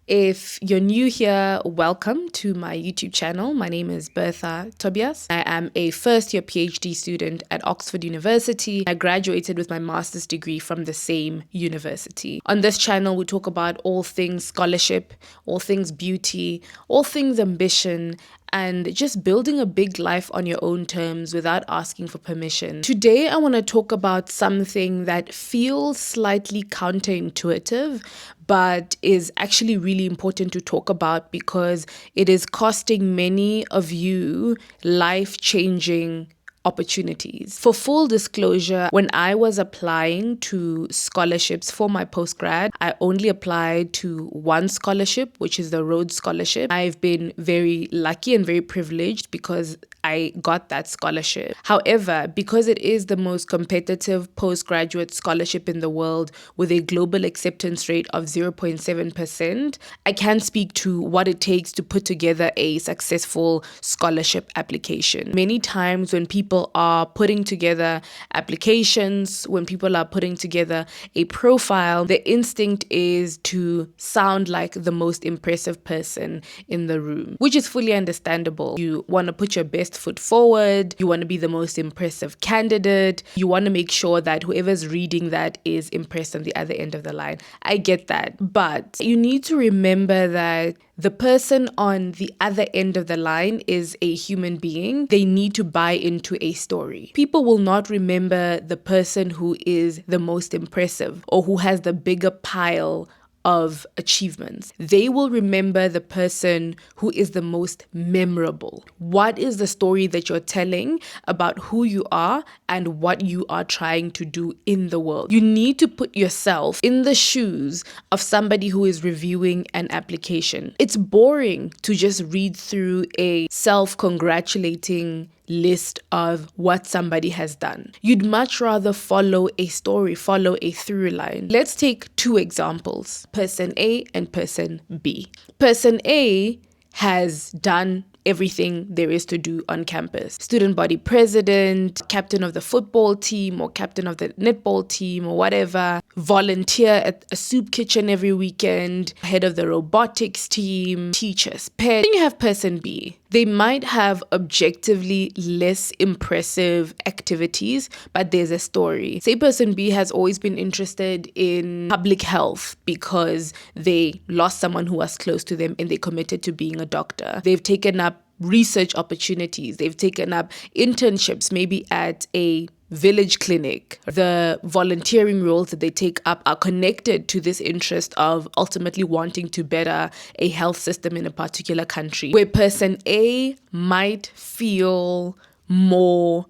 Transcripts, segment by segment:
If you're new here, welcome to my YouTube channel. My name is Bertha Tobias. I am a first year PhD student at Oxford University. I graduated with my master's degree from the same university. On this channel, we talk about all things scholarship, all things beauty, all things ambition, and just building a big life on your own terms without asking for permission. Today, I want to talk about something that feels slightly counterintuitive, but is actually really important to talk about because it is costing many of you life-changing opportunities. For full disclosure, when I was applying to scholarships for my postgrad, I only applied to one scholarship, which is the Rhodes Scholarship. I've been very lucky and very privileged because I got that scholarship. However, because it is the most competitive postgraduate scholarship in the world with a global acceptance rate of 0.7%, I can't speak to what it takes to put together a successful scholarship application. Many times when people are putting together applications, when people are putting together a profile, the instinct is to sound like the most impressive person in the room, which is fully understandable. You want to put your best foot forward. You want to be the most impressive candidate. You want to make sure that whoever's reading that is impressed on the other end of the line. I get that. But you need to remember that the person on the other end of the line is a human being. They need to buy into a story. People will not remember the person who is the most impressive or who has the bigger pile of achievements. They will remember the person who is the most memorable. What is the story that you're telling about who you are and what you are trying to do in the world? You need to put yourself in the shoes of somebody who is reviewing an application. It's boring to just read through a self-congratulating list of what somebody has done. You'd much rather follow a story, follow a through line. Let's take two examples, person A and person B. Person A has done everything there is to do on campus. Student body president, captain of the football team or captain of the netball team or whatever, volunteer at a soup kitchen every weekend, head of the robotics team, teacher's pet. Then you have person B. They might have objectively less impressive activities, but there's a story. Say person B has always been interested in public health because they lost someone who was close to them and they committed to being a doctor. They've taken up research opportunities. They've taken up internships, maybe at a village clinic. The volunteering roles that they take up are connected to this interest of ultimately wanting to better a health system in a particular country. Where person A might feel more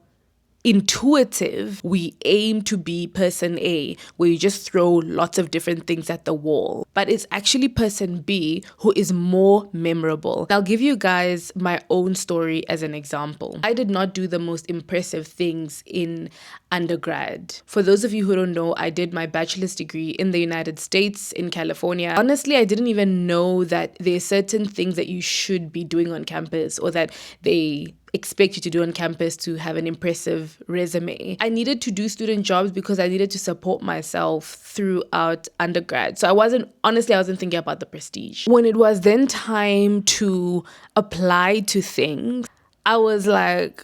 intuitive, we aim to be person A, where you just throw lots of different things at the wall. But it's actually person B who is more memorable. I'll give you guys my own story as an example. I did not do the most impressive things in undergrad. For those of you who don't know, I did my bachelor's degree in the United States, in California. Honestly, I didn't even know that there are certain things that you should be doing on campus or that they expect you to do on campus to have an impressive resume. I needed to do student jobs because I needed to support myself throughout undergrad. So I wasn't thinking about the prestige. When it was then time to apply to things, I was like,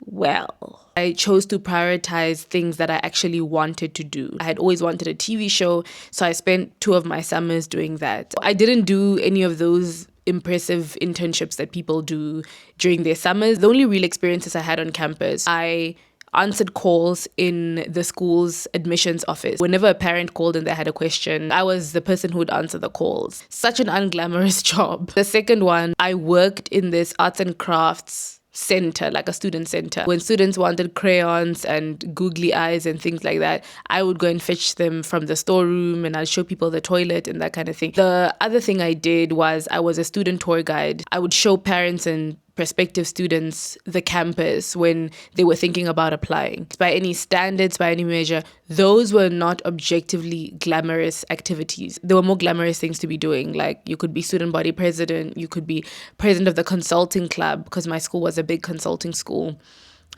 well, I chose to prioritize things that I actually wanted to do. I had always wanted a TV show, so I spent 2 of my summers doing that. I didn't do any of those impressive internships that people do during their summers. The only real experiences I had on campus, I answered calls in the school's admissions office. Whenever a parent called and they had a question, I was the person who would answer the calls. Such an unglamorous job. The second one, I worked in this arts and crafts center, like a student center. When students wanted crayons and googly eyes and things like that, I would go and fetch them from the storeroom and I'd show people the toilet and that kind of thing. The other thing I did was I was a student tour guide. I would show parents and prospective students the campus when they were thinking about applying. By any standards, by any measure, those were not objectively glamorous activities. There were more glamorous things to be doing. Like you could be student body president, you could be president of the consulting club because my school was a big consulting school.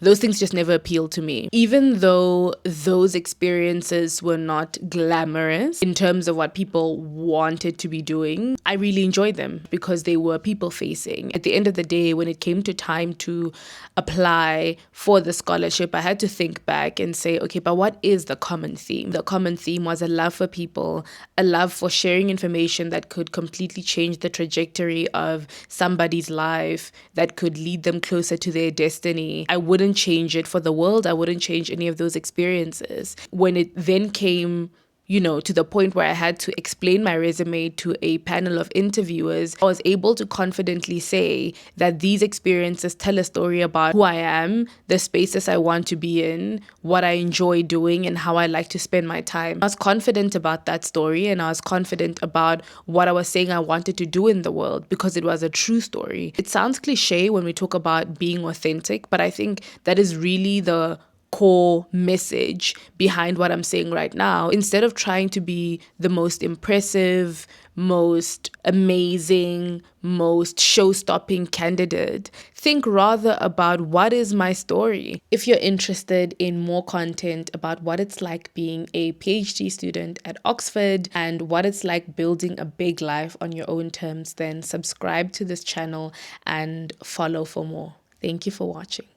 those things just never appealed to me. Even though those experiences were not glamorous in terms of what people wanted to be doing, I really enjoyed them because they were people facing. At the end of the day, when it came to time to apply for the scholarship, I had to think back and say, okay, but what is the common theme? The common theme was a love for people, a love for sharing information that could completely change the trajectory of somebody's life, that could lead them closer to their destiny. I wouldn't change it for the world. I wouldn't change any of those experiences. When it then came, to the point where I had to explain my resume to a panel of interviewers, I was able to confidently say that these experiences tell a story about who I am, the spaces I want to be in, what I enjoy doing, and how I like to spend my time. I was confident about that story, and I was confident about what I was saying I wanted to do in the world because it was a true story. It sounds cliche when we talk about being authentic, but I think that is really the core message behind what I'm saying right now. Instead of trying to be the most impressive, most amazing, most show-stopping candidate, think rather about what is my story. If you're interested in more content about what it's like being a PhD student at Oxford and what it's like building a big life on your own terms, then subscribe to this channel and follow for more. Thank you for watching.